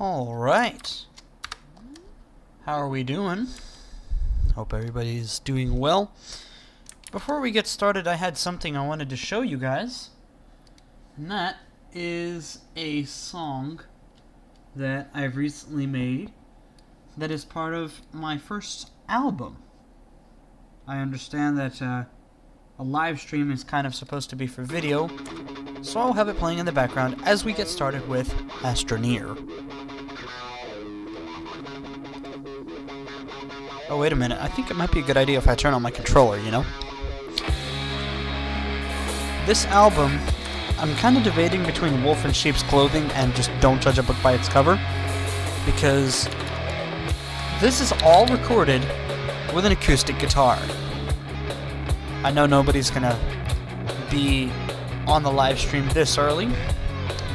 Alright. How are we doing? Hope everybody's doing well. Before we get started, I had something I wanted to show you guys. And that is a song that I've recently made that is part of my first album. I understand that a live stream is kind of supposed to be for video, so I'll have it playing in the background as we get started with Astroneer. Oh, wait a minute. I think it might be a good idea if I turn on my controller, you know? This album, I'm kind of debating between wolf in sheep's clothing and just don't judge a book by its cover, because this is all recorded with an acoustic guitar. I know nobody's gonna be on the live stream this early,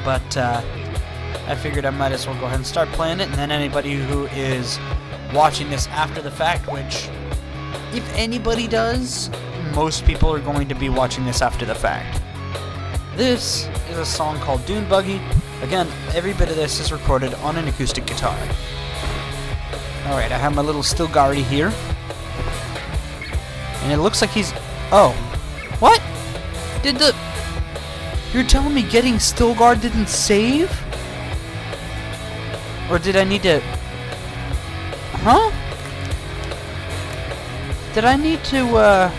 but I figured I might as well go ahead and start playing it, and then anybody who is watching this after the fact, which if anybody does, most people are going to be watching this after the fact. This is a song called Dune Buggy. Again, every bit of this is recorded on an acoustic guitar. Alright, I have my little Stilgari here. And it looks like he's... Oh. What? You're telling me getting Stilgar didn't save? Or did I need to... Huh? Did I need to,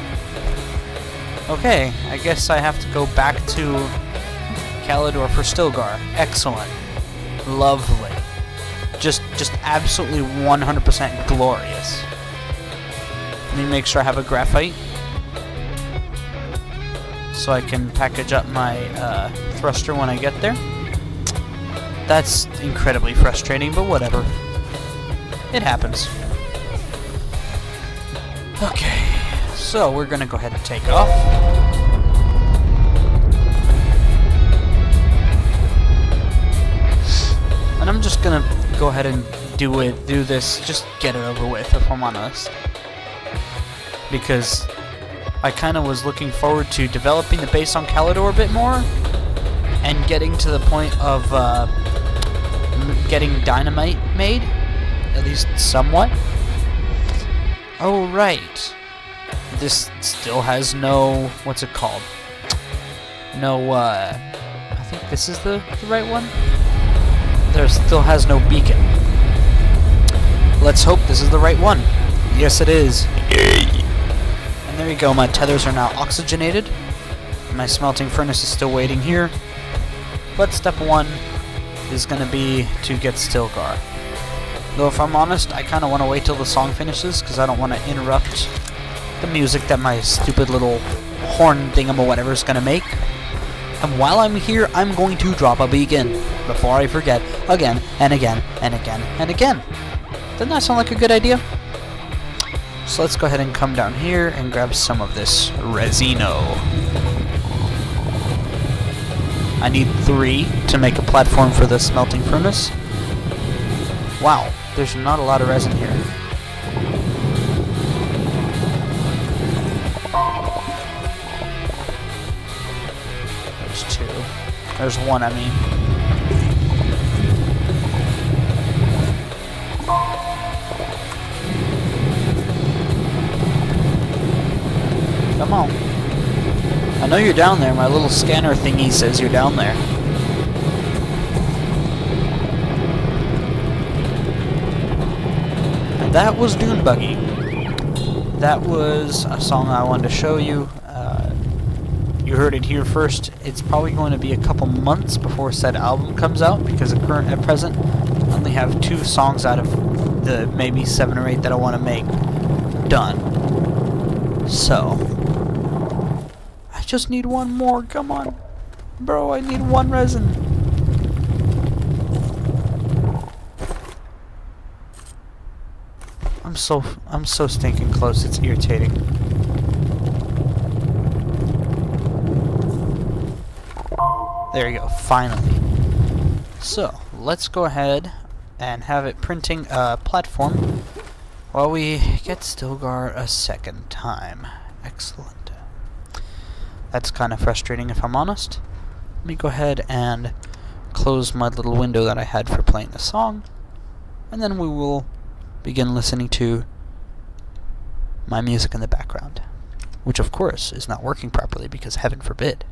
Okay, I guess I have to go back to Calidor for Stilgar. Excellent. Lovely. Just absolutely 100% glorious. Let me make sure I have a graphite, so I can package up my thruster when I get there. That's incredibly frustrating, but whatever. It happens. Okay, so we're gonna go ahead and take off. And I'm just gonna go ahead and do this, just get it over with, if I'm honest. Because I kind of was looking forward to developing the bass on Calidor a bit more, and getting to the point of getting Dynamite made, at least somewhat. Oh, right. This still has no... What's it called? No, I think this is the right one? There still has no beacon. Let's hope this is the right one. Yes, it is. And there you go, my tethers are now oxygenated. My smelting furnace is still waiting here. But step one is going to be to get Stilgar. Though if I'm honest, I kind of want to wait till the song finishes, because I don't want to interrupt the music that my stupid little horn thingamabob is going to make. And while I'm here, I'm going to drop a beacon before I forget again and again and again and again. Doesn't that sound like a good idea? So let's go ahead and come down here and grab some of this resino. I need 3 to make a platform for the smelting furnace. Wow, there's not a lot of resin here. There's 2. There's 1, I mean. Come on. I know you're down there. My little scanner thingy says you're down there. And that was Dune Buggy. That was a song I wanted to show you. You heard it here first. It's probably going to be a couple months before said album comes out, because at present I only have 2 songs out of the maybe 7 or 8 that I want to make done. So I just need 1 more. Come on, bro, I need 1 resin. I'm so stinking close, it's irritating. There you go, finally. So, let's go ahead and have it printing a platform while we get Stilgar a second time. Excellent. That's kind of frustrating if I'm honest. Let me go ahead and close my little window that I had for playing the song, and then we will begin listening to my music in the background, which of course is not working properly because heaven forbid.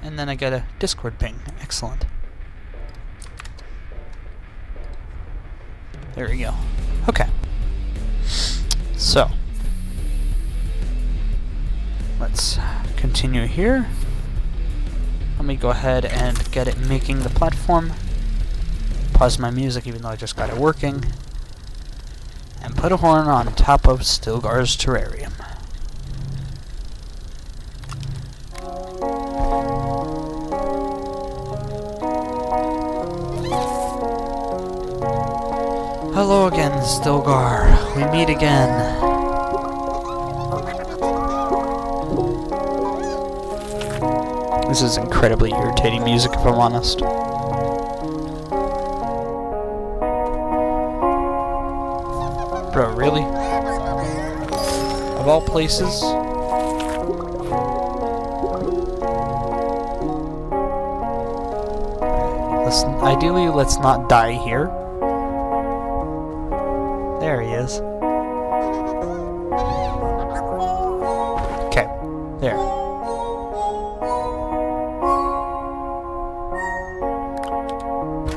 And then I get a Discord ping. Excellent. There we go. Okay. So, let's continue here. Let me go ahead and get it making the platform. Pause my music even though I just got it working. And put a horn on top of Stilgar's terrarium. Hello again, Stilgar. We meet again. This is incredibly irritating music, if I'm honest. Bro, really? Of all places? Ideally, let's not die here. There he is. Okay, there.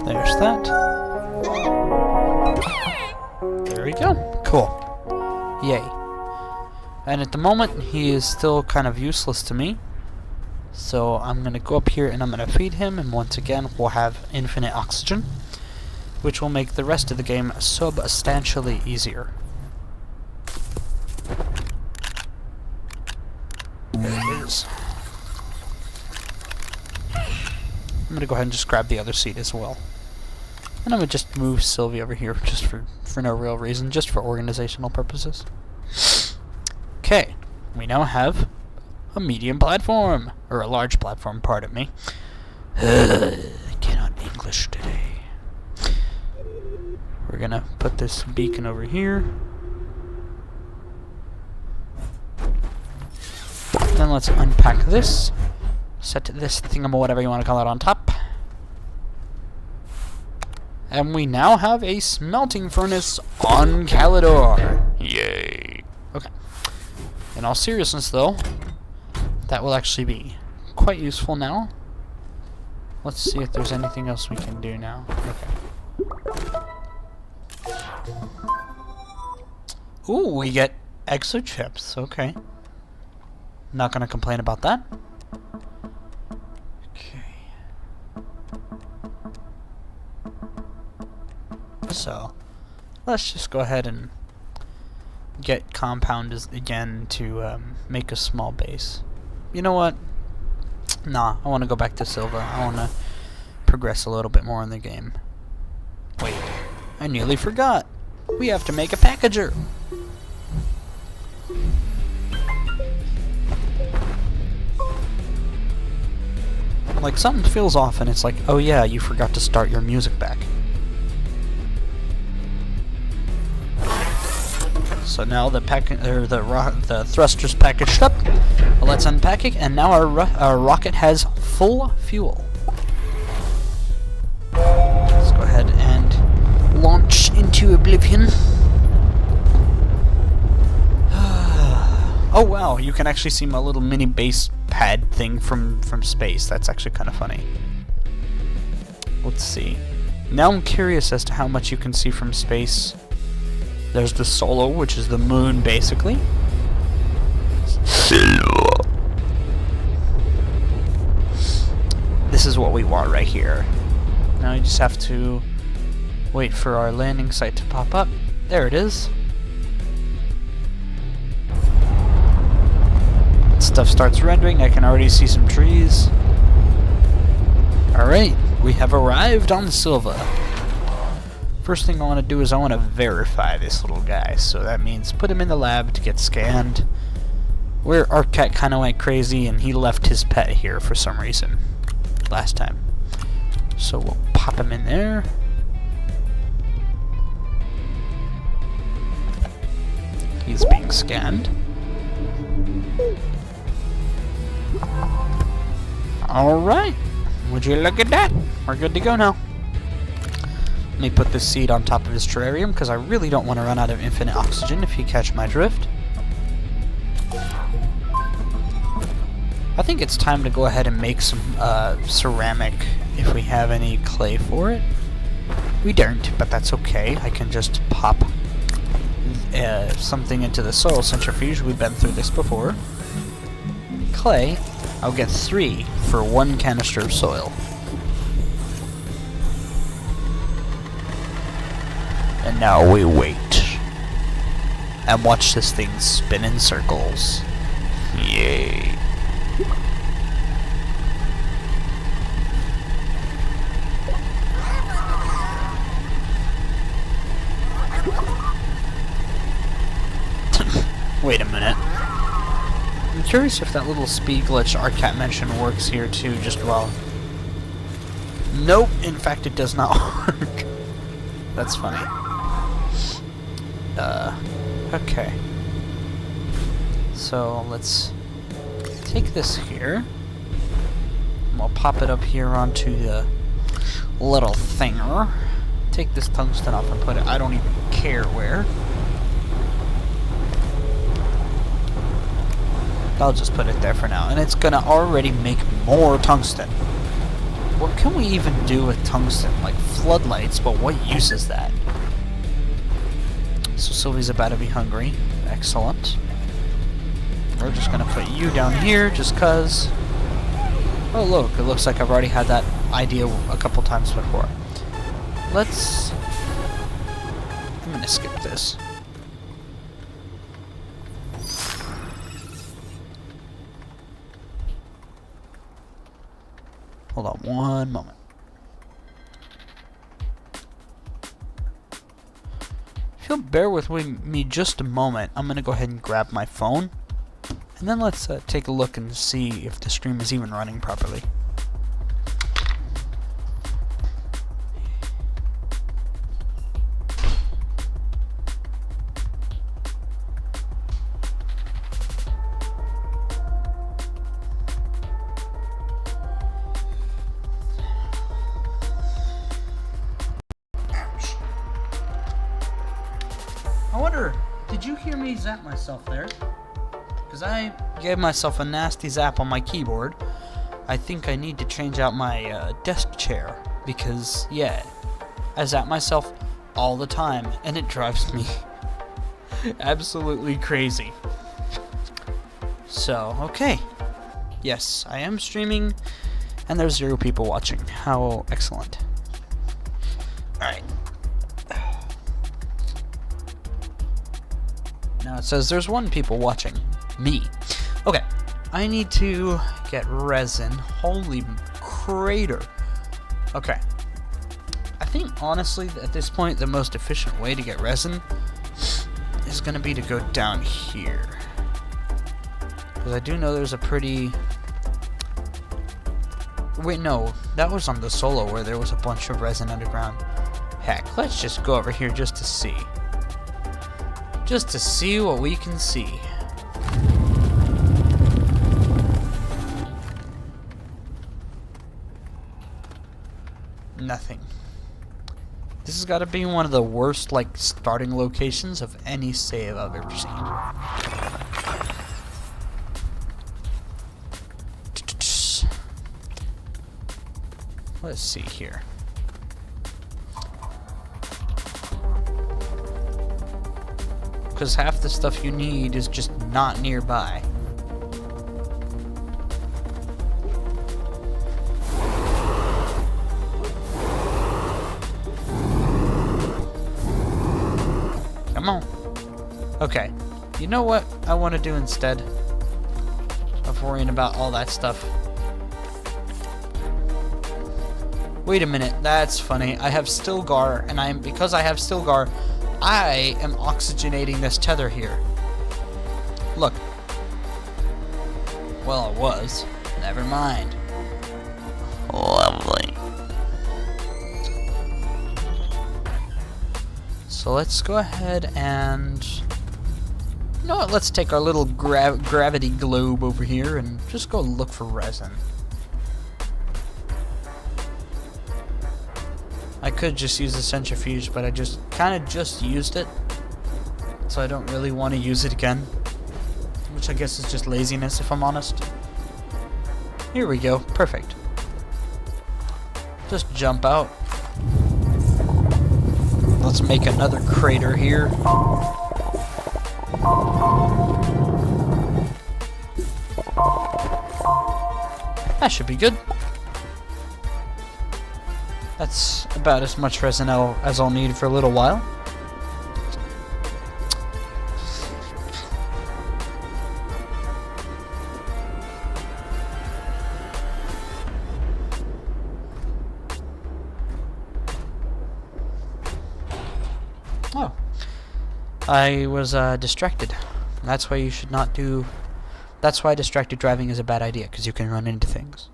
There's that. There we go. Cool. Yay. And at the moment, he is still kind of useless to me. So I'm going to go up here and I'm going to feed him, and once again, we'll have infinite oxygen, which will make the rest of the game substantially easier. There it is. I'm going to go ahead and just grab the other seat as well. And I'm going to just move Sylvie over here just for no real reason, just for organizational purposes. Okay, we now have a medium platform, or a large platform, pardon me. I cannot English today. We're gonna put this beacon over here. Then let's unpack this. Set this thingamo, whatever you want to call it, on top. And we now have a smelting furnace on Calidor. Yay. Okay. In all seriousness, though, that will actually be quite useful now. Let's see if there's anything else we can do now. Okay. Ooh, we get exochips. Okay. Not gonna complain about that. Okay. So, let's just go ahead and get compound again to make a small base. You know what? Nah, I want to go back to Silva. I want to progress a little bit more in the game. Wait, I nearly forgot. We have to make a packager. Like, something feels off and it's like, oh yeah, you forgot to start your music back. So now the thruster's packaged up. Let's unpack it, and now our rocket has full fuel. Let's go ahead and launch into oblivion. Oh wow, you can actually see my little mini base pad thing from space. That's actually kind of funny. Let's see. Now I'm curious as to how much you can see from space. There's the Solo, which is the moon, basically. This is what we want right here. Now you just have to wait for our landing site to pop up. There it is. Stuff starts rendering. I can already see some trees. Alright, we have arrived on Silva. First thing I want to do is I want to verify this little guy. So that means put him in the lab to get scanned. Our cat kind of went crazy and he left his pet here for some reason last time. So we'll pop him in there. He's being scanned. Alright. Would you look at that? We're good to go now. Let me put this seed on top of his terrarium because I really don't want to run out of infinite oxygen, if you catch my drift. I think it's time to go ahead and make some ceramic if we have any clay for it. We don't, but that's okay. I can just pop something into the soil centrifuge. We've been through this before. Clay, I'll get 3 for 1 canister of soil. And now we wait. And watch this thing spin in circles. Yay. Wait a minute. I'm curious if that little speed glitch Arcat mentioned works here too, just well. Nope, in fact it does not work. That's funny. Okay. So let's take this here. And we'll pop it up here onto the little thinger. Take this tungsten off and put it, I don't even care where. I'll just put it there for now. And it's gonna already make more tungsten. What can we even do with tungsten? Like floodlights, but what use is that? So Sylvie's about to be hungry. Excellent. We're just gonna put you down here just cause. Oh look, it looks like I've already had that idea a couple times before. Let's... I'm gonna skip this. Hold on one moment. If you'll bear with me just a moment, I'm going to go ahead and grab my phone. And then let's take a look and see if the stream is even running properly. I wonder, did you hear me zap myself there? Because I gave myself a nasty zap on my keyboard. I think I need to change out my desk chair. Because, yeah, I zap myself all the time. And it drives me absolutely crazy. So, okay. Yes, I am streaming. And there's 0 people watching. How excellent. Alright. Now it says there's 1 people watching. Me. Okay. I need to get resin. Holy crater. Okay. I think honestly at this point the most efficient way to get resin is going to be to go down here. Because I do know there's a pretty... Wait, no. That was on the solo where there was a bunch of resin underground. Heck, let's just go over here just to see. Just to see what we can see. Nothing. This has got to be one of the worst, like, starting locations of any save I've ever seen. Let's see here. Because half the stuff you need is just not nearby. Come on. Okay. You know what I want to do instead of worrying about all that stuff? Wait a minute. That's funny. I have Stilgar, and because I have Stilgar, I am oxygenating this tether here. Look. Well, it was. Never mind. Lovely. So let's go ahead and You know what, let's take our little gravity globe over here and just go look for resin. I could just use the centrifuge, but I just kind of just used it, so I don't really want to use it again, which I guess is just laziness if I'm honest. Here we go, perfect. Just jump out. Let's make another crater here. That should be good. That's about as much resin as I'll need for a little while. Oh. I was distracted. That's why you should not do... That's why distracted driving is a bad idea, because you can run into things.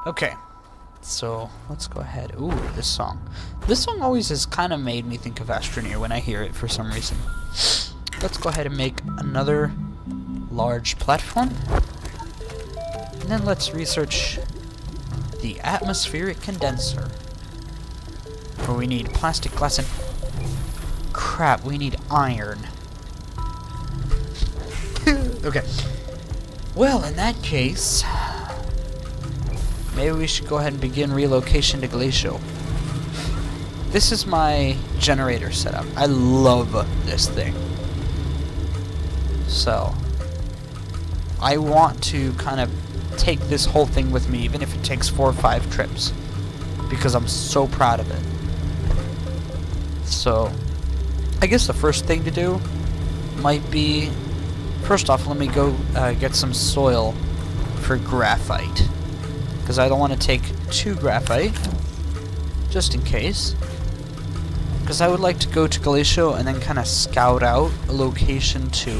Okay, so let's go ahead. Ooh, this song. This song always has kind of made me think of Astroneer when I hear it for some reason. Let's go ahead and make another large platform. And then let's research the atmospheric condenser. Where we need plastic, glass, and... Crap, we need iron. Okay. Well, in that case... Maybe we should go ahead and begin relocation to Glacial. This is my generator setup. I love this thing. So, I want to kind of take this whole thing with me, even if it takes 4 or 5 trips. Because I'm so proud of it. So, I guess the first thing to do might be... First off, let me go get some soil for graphite. Because I don't want to take 2 graphite, just in case. Because I would like to go to Glacial and then kind of scout out a location to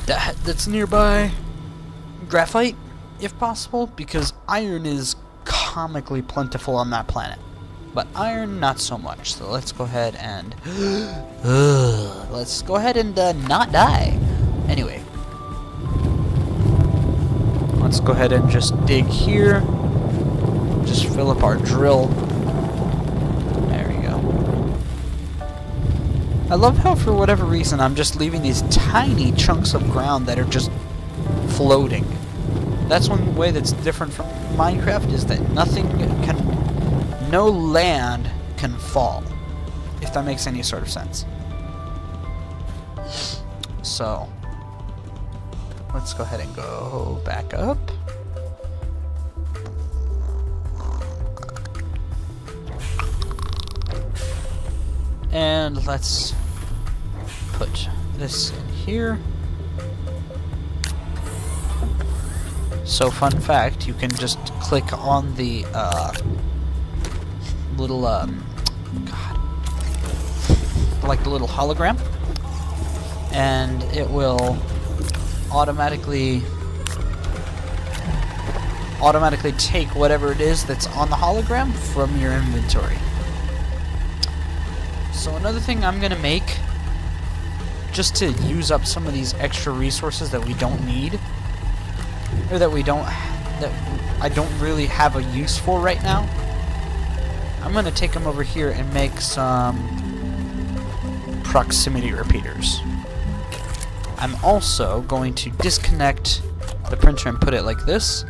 that's nearby graphite, if possible, because iron is comically plentiful on that planet. But iron, not so much. So let's go ahead and let's go ahead and not die. Anyway. Let's go ahead and just dig here. Just fill up our drill. There we go. I love how, for whatever reason, I'm just leaving these tiny chunks of ground that are just floating. That's one way that's different from Minecraft, is that no land can fall. If that makes any sort of sense. So... Let's go ahead and go back up. And let's put this in here. So, fun fact, you can just click on the little like the little hologram, and it will automatically take whatever it is that's on the hologram from your inventory. So another thing I'm gonna make, just to use up some of these extra resources that we don't need, or that I don't really have a use for right now, I'm gonna take them over here and make some proximity repeaters. I'm also going to disconnect the printer and put it like this,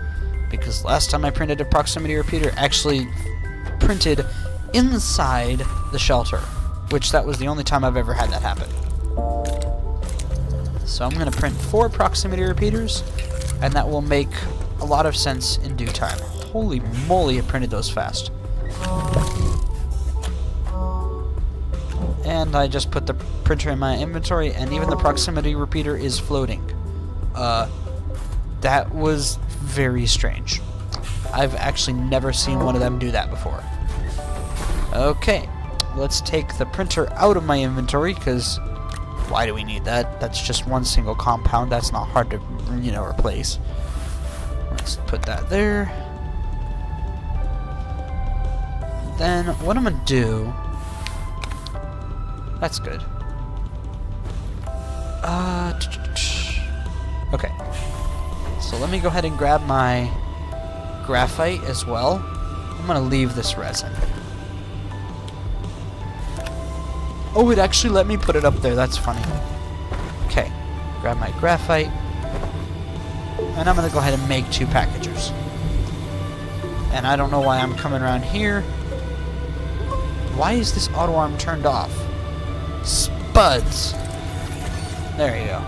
because last time I printed a proximity repeater, actually printed inside the shelter, which that was the only time I've ever had that happen. So I'm going to print 4 proximity repeaters, and that will make a lot of sense in due time. Holy moly, I printed those fast. And I just put the printer in my inventory, and even the proximity repeater is floating. That was very strange. I've actually never seen one of them do that before. Okay, let's take the printer out of my inventory, because why do we need that? That's just one single compound. That's not hard to, replace. Let's put that there. Then what I'm going to do That's good. Okay. So let me go ahead and grab my graphite as well. I'm gonna leave this resin. Oh, it actually let me put it up there. That's funny. Okay. Grab my graphite. And I'm gonna go ahead and make 2 packagers. And I don't know why I'm coming around here. Why is this auto arm turned off? Spuds. There you go.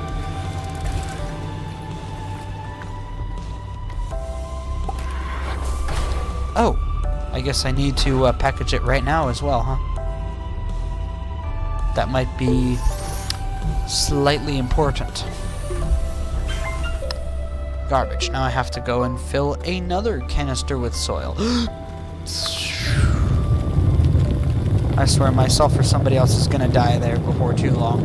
Oh, I guess I need to package it right now as well, huh? That might be slightly important. Garbage. Now I have to go and fill another canister with soil. I swear myself or somebody else is gonna die there before too long.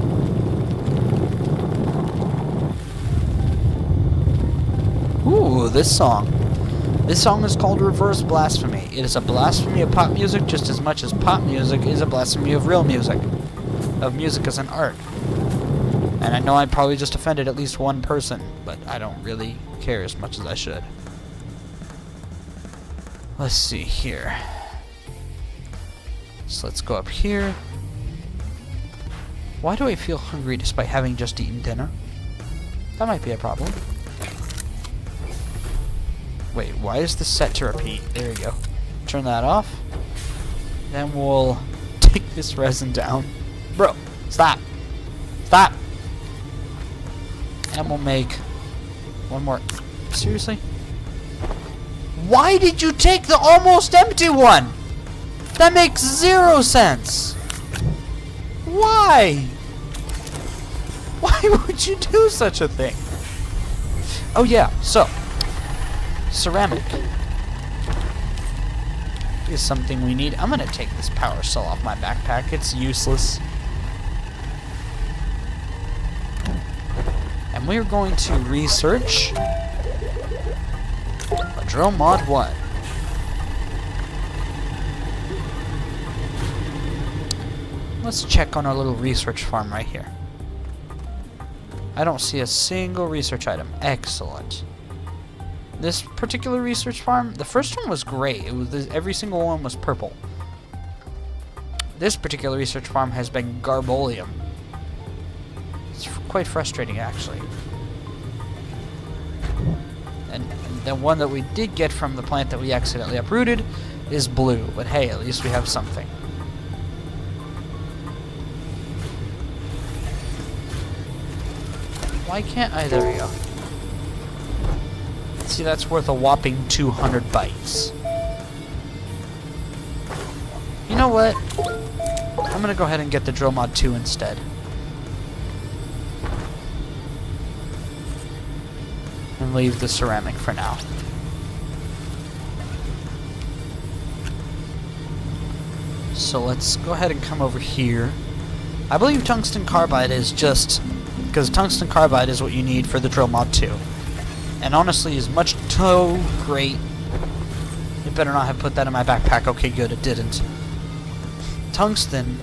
Ooh, this song. This song is called Reverse Blasphemy. It is a blasphemy of pop music just as much as pop music is a blasphemy of real music. Of music as an art. And I know I probably just offended at least one person, but I don't really care as much as I should. Let's see here. So let's go up here. Why do I feel hungry despite having just eaten dinner? That might be a problem. Wait, why is this set to repeat? There we go. Turn that off. Then we'll take this resin down. Bro, stop. Stop. And we'll make one more. Seriously? Why did you take the almost empty one? That makes 0 sense. Why? Why would you do such a thing? Oh yeah, so ceramic is something we need. I'm gonna take this power cell off my backpack. It's useless. And we're going to research a drill mod 1. Let's check on our little research farm right here. I don't see a single research item. Excellent. This particular research farm, the first one was great. It was every single one was purple. This particular research farm has been Garbolium. It's quite frustrating, actually. And the one that we did get from the plant that we accidentally uprooted is blue. But hey, at least we have something. Why can't I? There we go. See, that's worth a whopping 200 bytes. You know what? I'm gonna go ahead and get the drill mod 2 instead. And leave the ceramic for now. So let's go ahead and come over here. I believe tungsten carbide is just... because tungsten carbide is what you need for the drill mod 2. And honestly is much too great. It better not have put that in my backpack. Okay, good, it didn't. Tungsten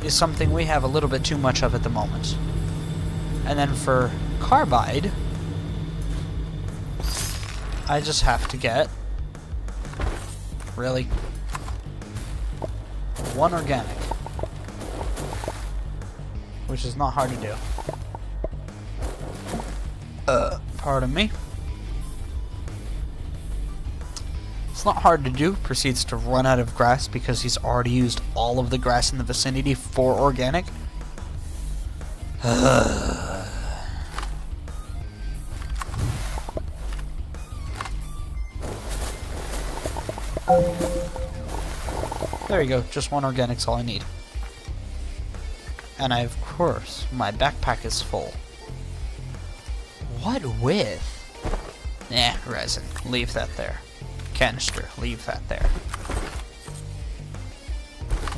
is something we have a little bit too much of at the moment. And then for carbide, I just have to get... really? 1 organic. Which is not hard to do. Pardon me. It's not hard to do. Proceeds to run out of grass because he's already used all of the grass in the vicinity for organic. There you go. Just 1 organic's all I need. And of course, my backpack is full. What with? Nah, resin. Leave that there. Canister. Leave that there.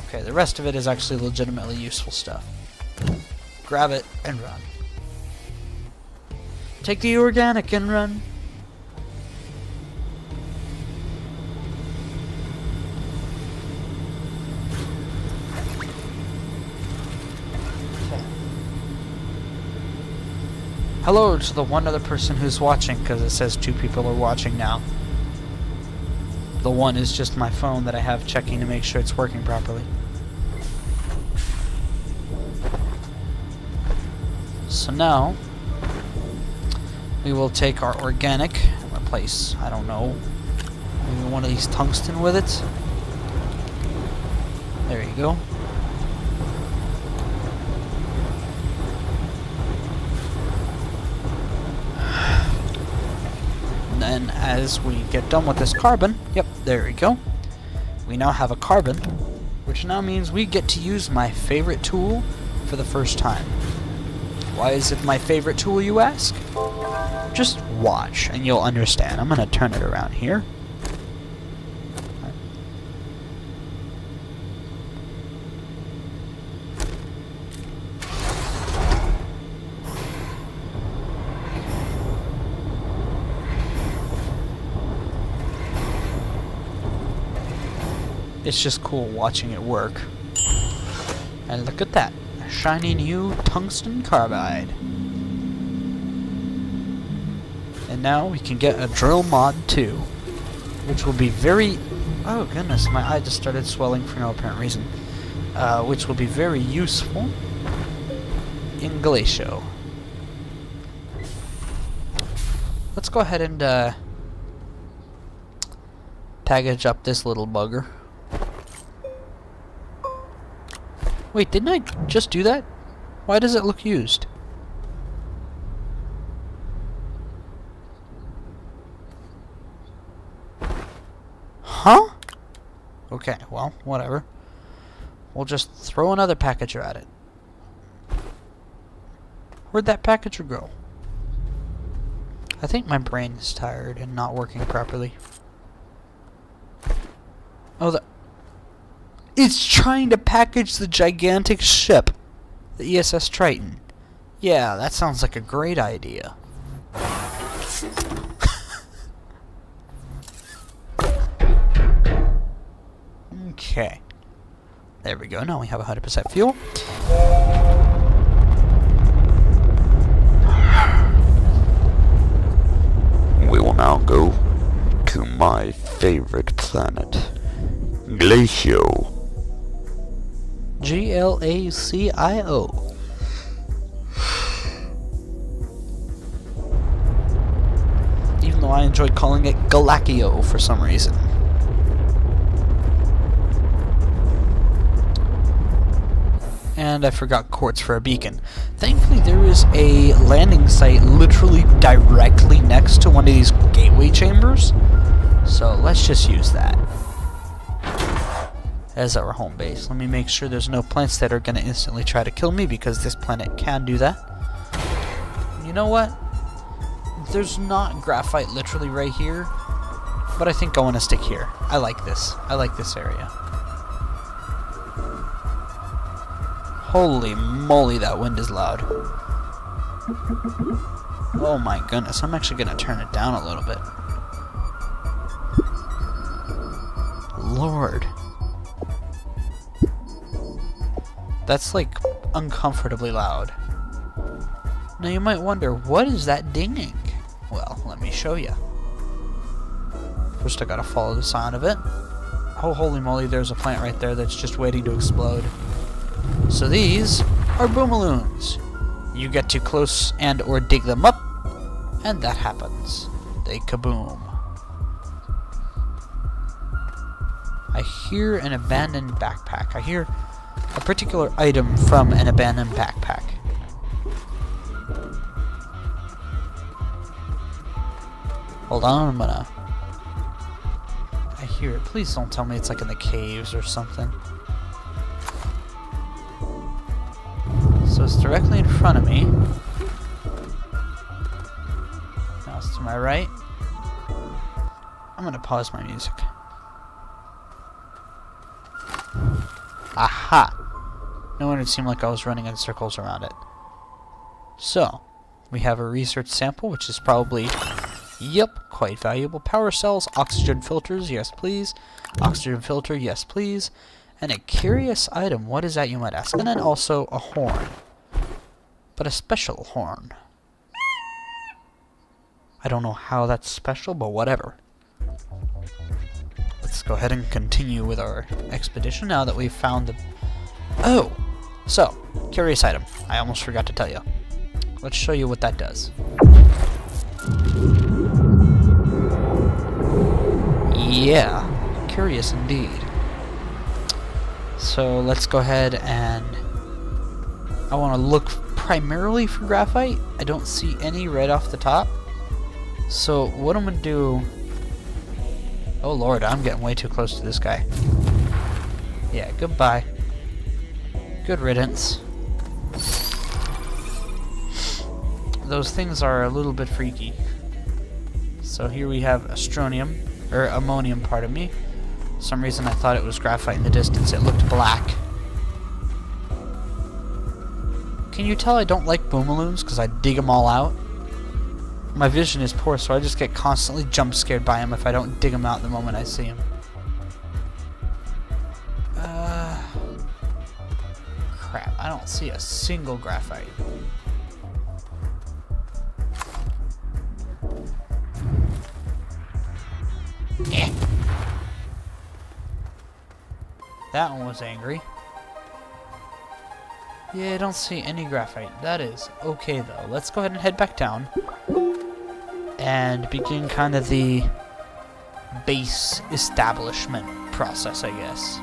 Okay, the rest of it is actually legitimately useful stuff. Grab it and run. Take the organic and run. Hello to the one other person who's watching, because it says 2 people are watching now. The one is just my phone that I have checking to make sure it's working properly. So now, we will take our organic and replace, I don't know, maybe one of these tungsten with it. There you go. And then as we get done with this carbon, yep, there we go. We now have a carbon, which now means we get to use my favorite tool for the first time. Why is it my favorite tool, you ask? Just watch and you'll understand. I'm gonna turn it around here. It's just cool watching it work. And look at that. A shiny new tungsten carbide. And now we can get a drill mod too, which will be very... Oh goodness, my eye just started swelling for no apparent reason. Which will be very useful in Glacio. Let's go ahead and package up this little bugger. Wait, didn't I just do that? Why does it look used? Huh? Okay, well, whatever. We'll just throw another packager at it. Where'd that packager go? I think my brain is tired and not working properly. Oh, it's trying to package the gigantic ship, the ESS Triton. Yeah, that sounds like a great idea. Okay. There we go. Now we have 100% fuel. We will now go to my favorite planet, Glacio. Glacio. Even though I enjoy calling it Galaccio for some reason. And I forgot quartz for a beacon. Thankfully there is a landing site literally directly next to one of these gateway chambers. So let's just use that as our home base. Let me make sure there's no plants that are going to instantly try to kill me, because this planet can do that. You know what? There's not graphite literally right here, but I think I want to stick here. I like this. I like this area. Holy moly, that wind is loud. Oh my goodness, I'm actually going to turn it down a little bit. Lord. That's like uncomfortably loud. Now you might wonder, what is that dinging? Well, let me show you. First I gotta follow the sound of it. Oh holy moly, there's a plant right there that's just waiting to explode. So these are boomaloons. You get too close and or dig them up, and that happens. They kaboom. I hear an abandoned backpack. I hear a particular item from an abandoned backpack. Hold on, I'm gonna... I hear it. Please don't tell me it's like in the caves or something. So it's directly in front of me. Now it's to my right. I'm gonna pause my music. Aha! No wonder it seemed like I was running in circles around it. So, we have a research sample, which is probably, yep, quite valuable. Power cells, oxygen filters, yes please. Oxygen filter, yes please. And a curious item, what is that you might ask? And then also a horn. But a special horn. I don't know how that's special, but whatever. Let's go ahead and continue with our expedition now that we've found the... Oh! So, curious item. I almost forgot to tell you. Let's show you what that does. Yeah, curious indeed. So let's go ahead and... I want to look primarily for graphite. I don't see any right off the top. So what I'm going to do... Oh lord, I'm getting way too close to this guy. Yeah, goodbye. Good riddance. Those things are a little bit freaky. So here we have astronium, or ammonium, pardon me. For some reason I thought it was graphite in the distance. It looked black. Can you tell I don't like boomaloons because I dig them all out? My vision is poor, so I just get constantly jump scared by them if I don't dig them out the moment I see them. Crap, I don't see a single graphite. Eh. That one was angry. Yeah, I don't see any graphite. That is okay though. Let's go ahead and head back down and begin kind of the base establishment process, I guess.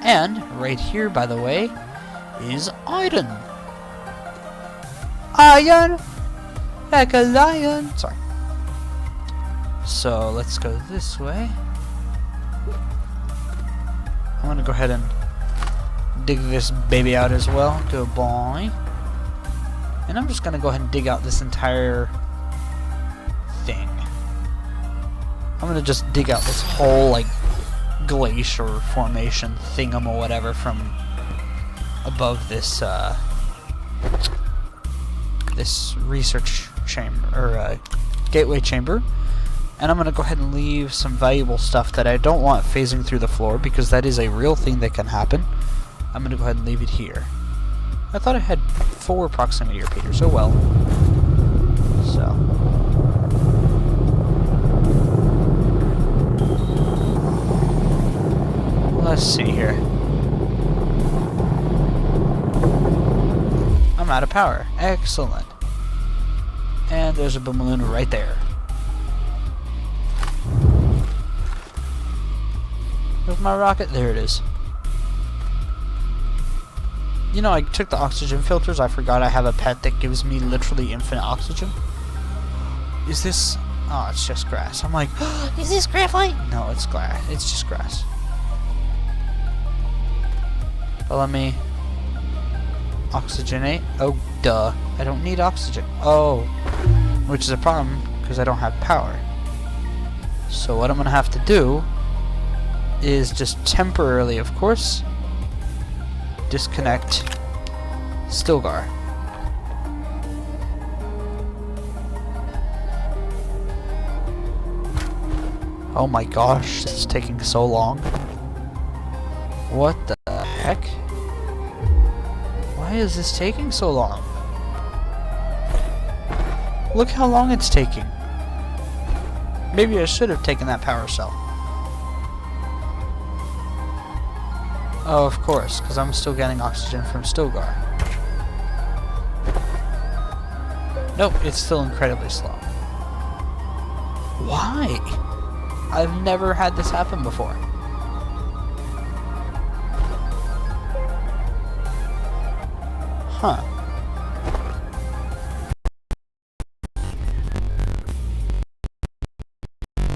And right here, by the way, is iron. Iron, like a lion. Sorry. So let's go this way. I'm gonna go ahead and dig this baby out as well. Good boy. And I'm just gonna go ahead and dig out this entire thing. I'm gonna just dig out this whole like glacier formation thingam or whatever from above this this research chamber or gateway chamber. And I'm gonna go ahead and leave some valuable stuff that I don't want phasing through the floor because that is a real thing that can happen. I'm gonna go ahead and leave it here. I thought I had 4 proximity repeaters. Oh well. So. Let's see here. I'm out of power. Excellent. And there's a boomaloon right there. Where's my rocket? There it is. You know, I took the oxygen filters. I forgot I have a pet that gives me literally infinite oxygen. Is this... Oh, it's just grass. I'm like, is this graphite? No, it's grass. It's just grass. But let me oxygenate. Oh, duh. I don't need oxygen. Oh. Which is a problem, because I don't have power. So what I'm going to have to do is just temporarily, of course, disconnect Stilgar. Oh my gosh, this is taking so long. What the heck? Why is this taking so long? Look how long it's taking. Maybe I should have taken that power cell. Oh, of course, because I'm still getting oxygen from Stilgar. Nope, it's still incredibly slow. Why? I've never had this happen before. Huh.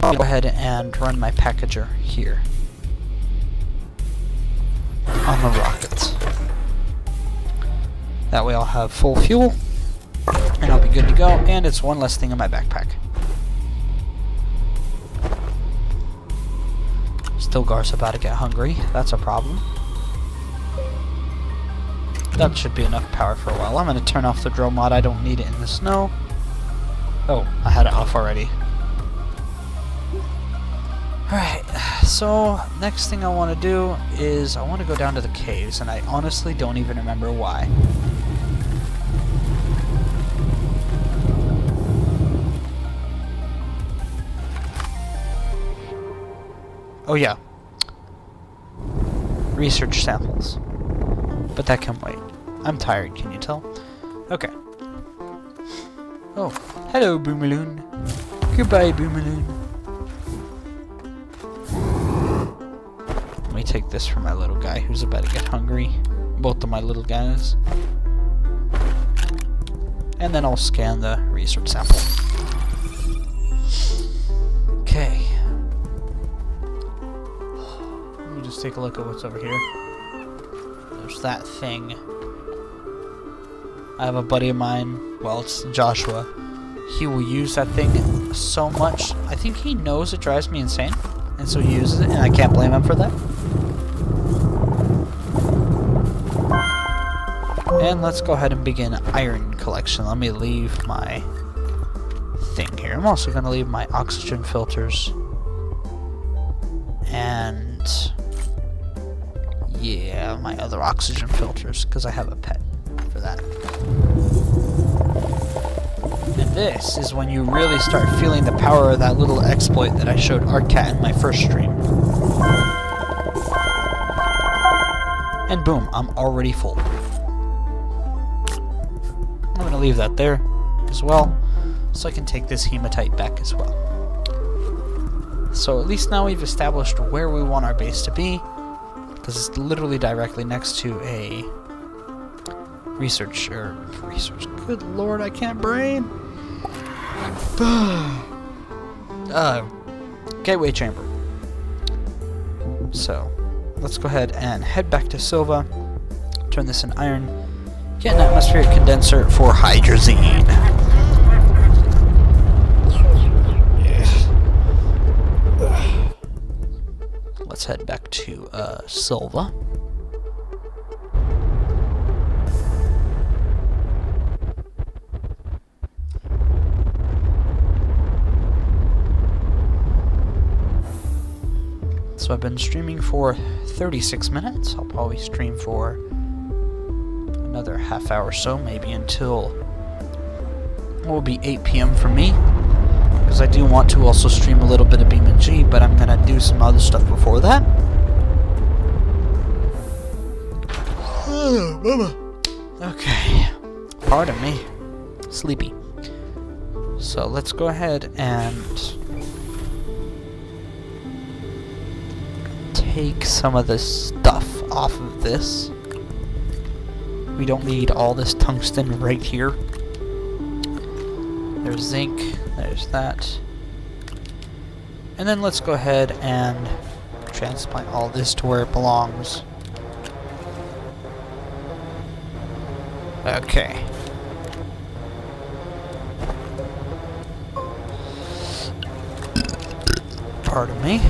I'll go ahead and run my packager here on the rockets. That way I'll have full fuel and I'll be good to go, and it's one less thing in my backpack. Stilgar's about to get hungry. That's a problem. That should be enough power for a while. I'm going to turn off the drill mod. I don't need it in the snow. Oh, I had it off already. Alright, so next thing I want to do is I want to go down to the caves, and I honestly don't even remember why. Oh yeah. Research samples. But that can wait. I'm tired, can you tell? Okay. Oh, hello, Boomaloon. Goodbye, Boomaloon. Let me take this for my little guy who's about to get hungry. Both of my little guys. And then I'll scan the research sample. Okay. Let me just take a look at what's over here. There's that thing. I have a buddy of mine, well, it's Joshua. He will use that thing so much. I think he knows it drives me insane, and so he uses it, and I can't blame him for that. And let's go ahead and begin iron collection. Let me leave my thing here. I'm also going to leave my oxygen filters. And yeah, my other oxygen filters, because I have a pet for that. And this is when you really start feeling the power of that little exploit that I showed Artcat in my first stream. And boom, I'm already full. I'm going to leave that there as well, so I can take this hematite back as well. So at least now we've established where we want our base to be, because it's literally directly next to a research. Good lord, I can't brain. Gateway chamber. So let's go ahead and head back to Silva. Turn this in iron. Get an atmospheric condenser for hydrazine. Let's head back to Silva. So I've been streaming for 36 minutes. I'll probably stream for another half hour or so, maybe until it will be 8 p.m. for me. Because I do want to also stream a little bit of BeamNG, but I'm gonna do some other stuff before that. Oh, mama. Okay. Pardon me. Sleepy. So let's go ahead and take some of this stuff off of this. We don't need all this tungsten right here. There's zinc, there's that. And then let's go ahead and transplant all this to where it belongs. Okay. Pardon me.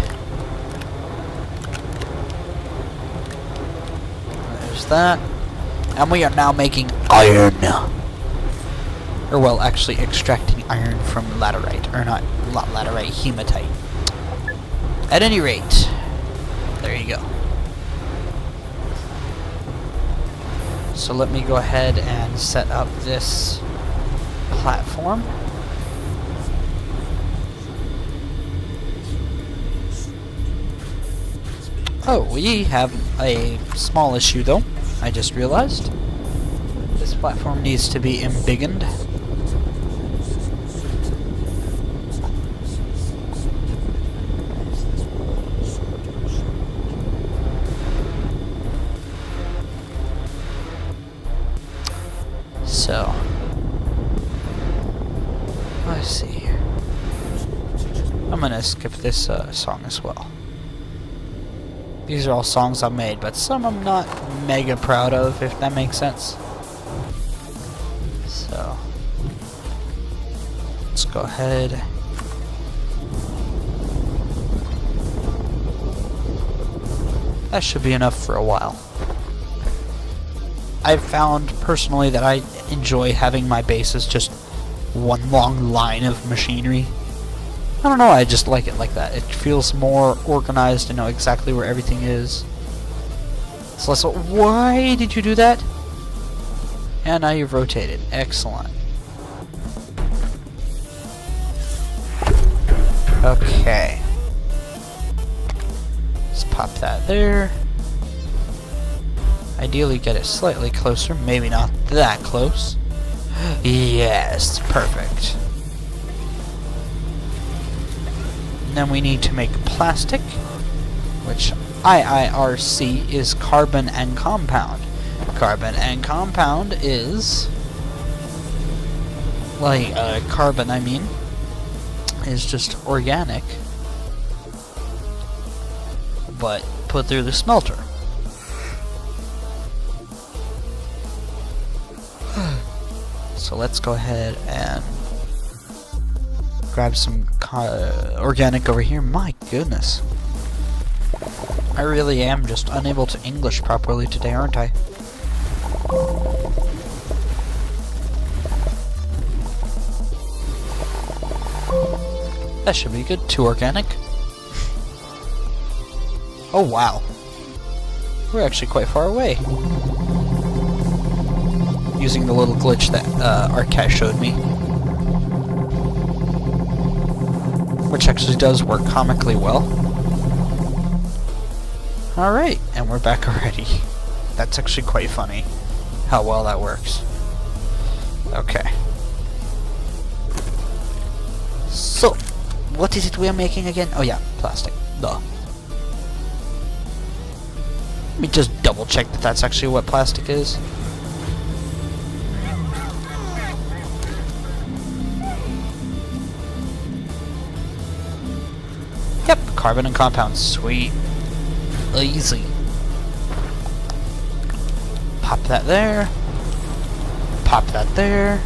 There's that. And we are now making iron. Or well, actually extracting iron from laterite. Or not laterite, hematite. At any rate, there you go. So let me go ahead and set up this platform. Oh, we have a small issue though, I just realized. This platform needs to be embiggened. So, let's see here. I'm gonna skip this song as well. These are all songs I've made, but some I'm not mega proud of, if that makes sense. So, let's go ahead. That should be enough for a while. I've found personally that I enjoy having my base as just one long line of machinery. I don't know, I just like it like that. It feels more organized to know exactly where everything is. So let's... Why did you do that? And now you've rotated. Excellent. Okay. Let's pop that there. Ideally get it slightly closer, maybe not that close. Yes, perfect. And then we need to make plastic, which IIRC is carbon and compound. Carbon and compound is, like, carbon, I mean, is just organic, but put through the smelter. So let's go ahead and grab some organic over here. My goodness. I really am just unable to English properly today, aren't I? That should be good. 2 organic. Oh wow. We're actually quite far away. Using the little glitch that our cat showed me. Which actually does work comically well. Alright, and we're back already. That's actually quite funny how well that works. Okay. So, what is it we are making again? Oh yeah, plastic. Duh. Let me just double check that that's actually what plastic is. Yep, carbon and compounds. Sweet. Easy. Pop that there. Pop that there.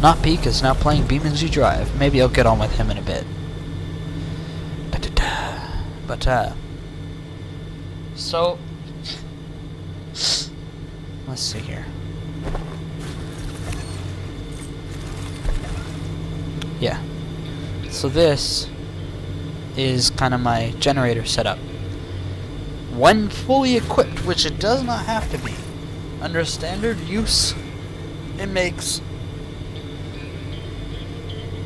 Not Peak is now playing BeamNG Drive. Maybe I'll get on with him in a bit. But, so, let's see here. Yeah. So this is kind of my generator setup. When fully equipped, which it does not have to be, under standard use, it makes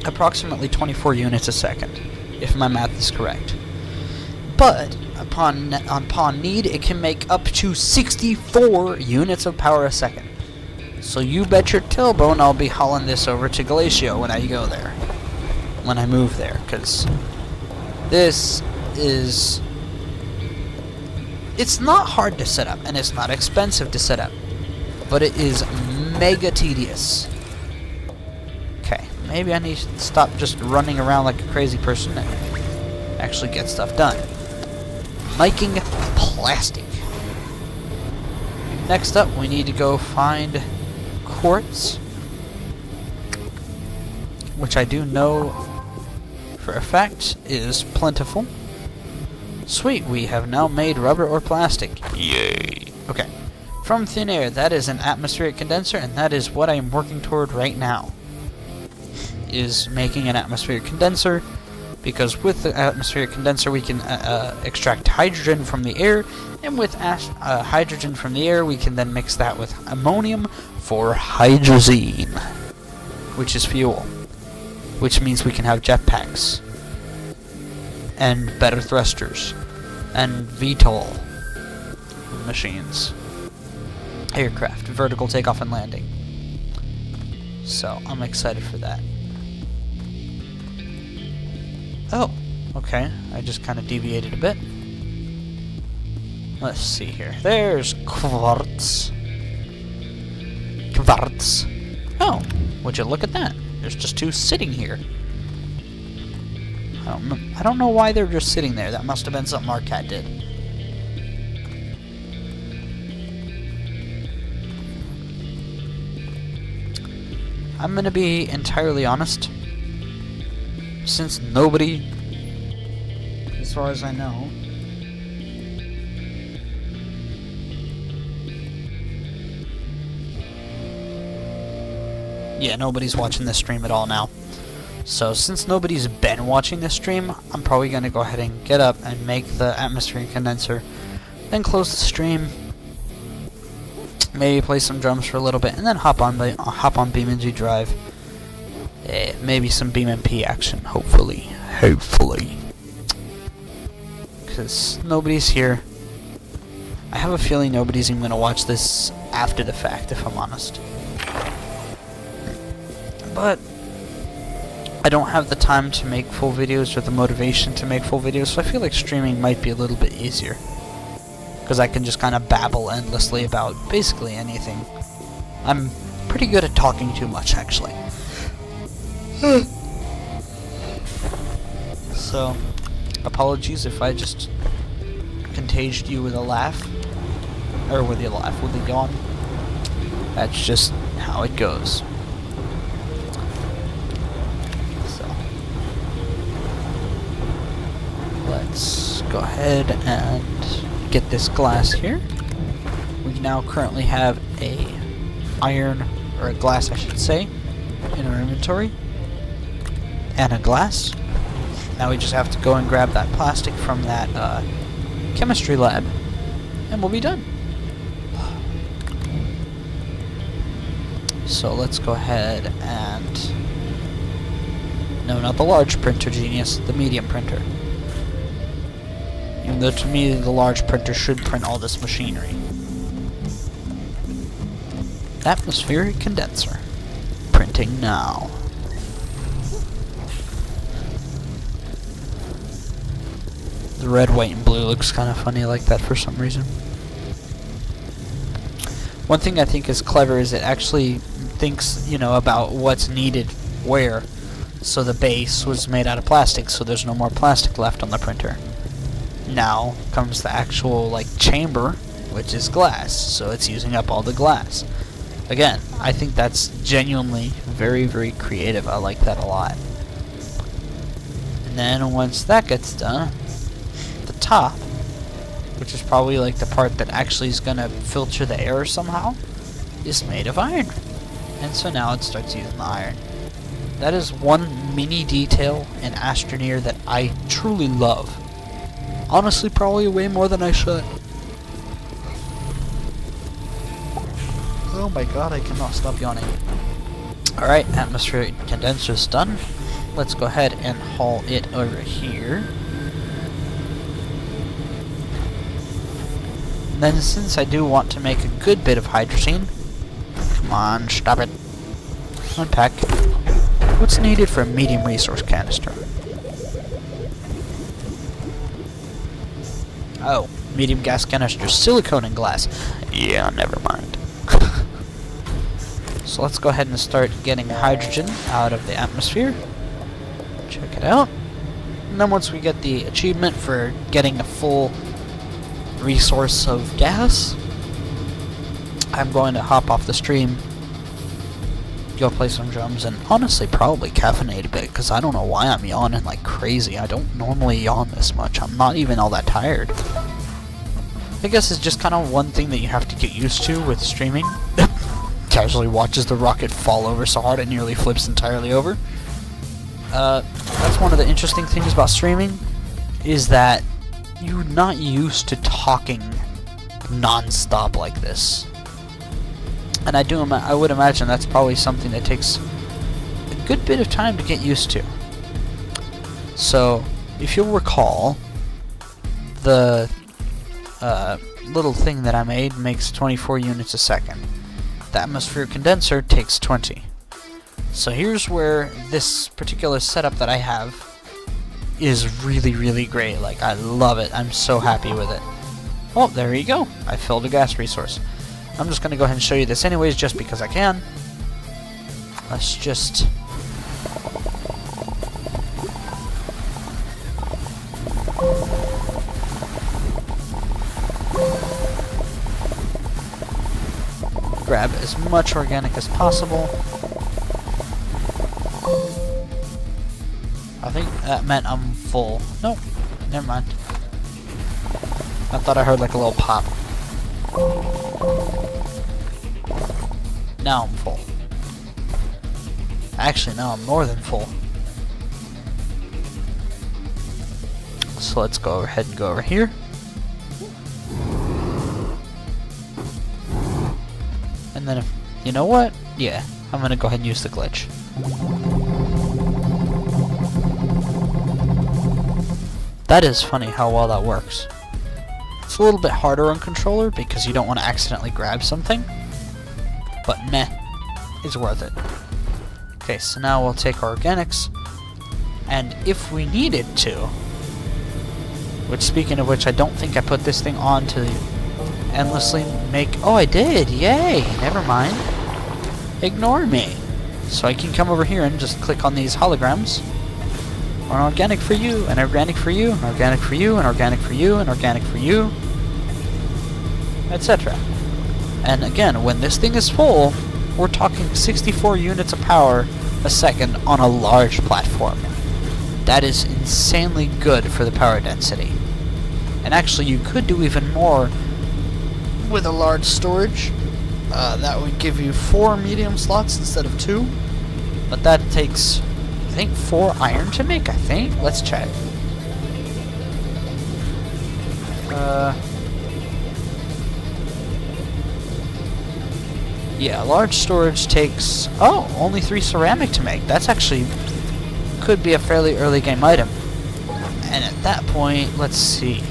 approximately 24 units a second, if my math is correct. But upon need, it can make up to 64 units of power a second. So you bet your tailbone I'll be hauling this over to Glacio when I go there. When I move there, because this is... It's not hard to set up, and it's not expensive to set up. But it is mega tedious. Okay, maybe I need to stop just running around like a crazy person and actually get stuff done. Making plastic. Next up, we need to go find quartz, which I do know for a fact is plentiful. Sweet, we have now made rubber or plastic. Yay. Okay. From thin air, that is an atmospheric condenser, and that is what I am working toward right now. Is making an atmospheric condenser, because with the atmospheric condenser we can extract hydrogen from the air, and with hydrogen from the air we can then mix that with ammonium for hydrazine, which is fuel. Which means we can have jetpacks, and better thrusters, and VTOL machines, aircraft, vertical takeoff and landing. So I'm excited for that. Oh, okay, I just kind of deviated a bit. Let's see here. There's quartz. Quartz. Oh, would you look at that? There's just 2 sitting here. I don't know why they're just sitting there. That must have been something our cat did. I'm gonna be entirely honest. Since nobody, as far as I know, yeah, nobody's watching this stream at all now. So since nobody's been watching this stream, I'm probably going to go ahead and get up and make the atmospheric condenser, then close the stream, maybe play some drums for a little bit, and then hop on BeamNG Drive. Maybe some BeamNP action, hopefully. Hopefully. Because nobody's here. I have a feeling nobody's even going to watch this after the fact, if I'm honest. But I don't have the time to make full videos or the motivation to make full videos, so I feel like streaming might be a little bit easier. Because I can just kind of babble endlessly about basically anything. I'm pretty good at talking too much, actually. So, apologies if I just contaged you with a laugh. Or with a laugh, with a yawn. That's just how it goes. So, let's go ahead and get this glass here. We now currently have a iron, or a glass I should say, in our inventory. And a glass. Now we just have to go and grab that plastic from that chemistry lab, and we'll be done. So let's go ahead and... No, not the large printer, genius, the medium printer. Even though to me the large printer should print all this machinery. Atmospheric condenser. Printing now. The red, white, and blue looks kind of funny like that for some reason. One thing I think is clever is it actually thinks, you know, about what's needed where. So the base was made out of plastic, so there's no more plastic left on the printer. Now comes the actual, like, chamber, which is glass, so it's using up all the glass. Again, I think that's genuinely very, very creative. I like that a lot. And then once that gets done, the top, which is probably like the part that actually is going to filter the air somehow, is made of iron. And so now it starts using the iron. That is one mini detail in Astroneer that I truly love. Honestly, probably way more than I should. Oh my god, I cannot stop yawning. Alright, atmospheric condenser's done. Let's go ahead and haul it over here. And then since I do want to make a good bit of hydrogen, come on, stop it. Unpack. What's needed for a medium resource canister? Oh, medium gas canister, silicone and glass. Yeah, never mind. So let's go ahead and start getting hydrogen out of the atmosphere. Check it out. And then once we get the achievement for getting a full resource of gas, I'm going to hop off the stream, go play some drums, and honestly probably caffeinate a bit, because I don't know why I'm yawning like crazy. I don't normally yawn this much. I'm not even all that tired. I guess it's just kind of one thing that you have to get used to with streaming. Casually watches the rocket fall over so hard it nearly flips entirely over. That's one of the interesting things about streaming, is that you're not used to talking non-stop like this. And I would imagine that's probably something that takes a good bit of time to get used to. So, if you'll recall, the little thing that I made makes 24 units a second. The atmospheric condenser takes 20. So here's where this particular setup that I have is really, really great. Like, I love it. I'm so happy with it. Oh, there you go. I filled a gas resource. I'm just going to go ahead and show you this anyways, just because I can. Let's just... grab as much organic as possible. I think that meant I'm full. Nope, never mind. I thought I heard like a little pop. Now I'm full. Actually, now I'm more than full. So let's go ahead and go over here. And then if, you know what? Yeah, I'm gonna go ahead and use the glitch. That is funny how well that works. It's a little bit harder on controller because you don't want to accidentally grab something. But meh, it's worth it. Okay, so now we'll take our organics, and if we needed to, which speaking of which, I don't think I put this thing on to endlessly make... Oh, I did! Yay! Never mind. Ignore me. So I can come over here and just click on these holograms. An organic for you, an organic for you, an organic for you, an organic for you, an organic for you, etc. And again, when this thing is full, we're talking 64 units of power a second on a large platform. That is insanely good for the power density. And actually, you could do even more with a large storage. That would give you 4 medium slots instead of 2. But that takes, I think, 4 iron to make, I think. Let's check. Yeah, large storage takes... Oh, only 3 ceramic to make. That's actually... could be a fairly early game item. And at that point, let's see.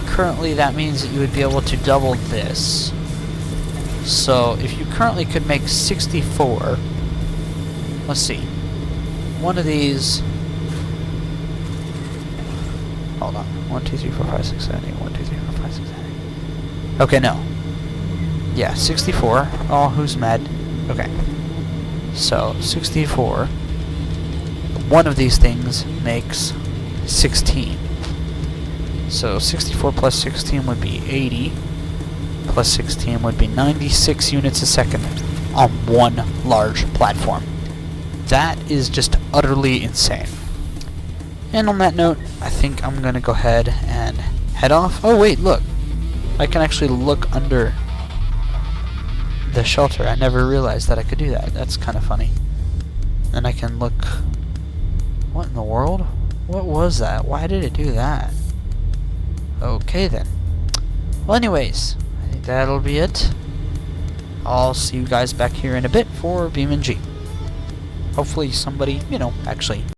Currently, that means that you would be able to double this. So, if you currently could make 64... Let's see. One of these... Hold on. 1, 2, 3, 4, 5, 6, 7, 8. 1, 2, 3, 4, 5, 6, 7, 8. Okay, no. Yeah, 64. Oh, who's mad? Okay. So, 64. One of these things makes 16. So, 64 plus 16 would be 80. Plus 16 would be 96 units a second on one large platform. That is just utterly insane. And on that note, I think I'm going to go ahead and head off. Oh, wait, look. I can actually look under the shelter. I never realized that I could do that. That's kind of funny. And I can look... What in the world? What was that? Why did it do that? Okay then. Well, anyways, I think that'll be it. I'll see you guys back here in a bit for BeamNG. Hopefully somebody, actually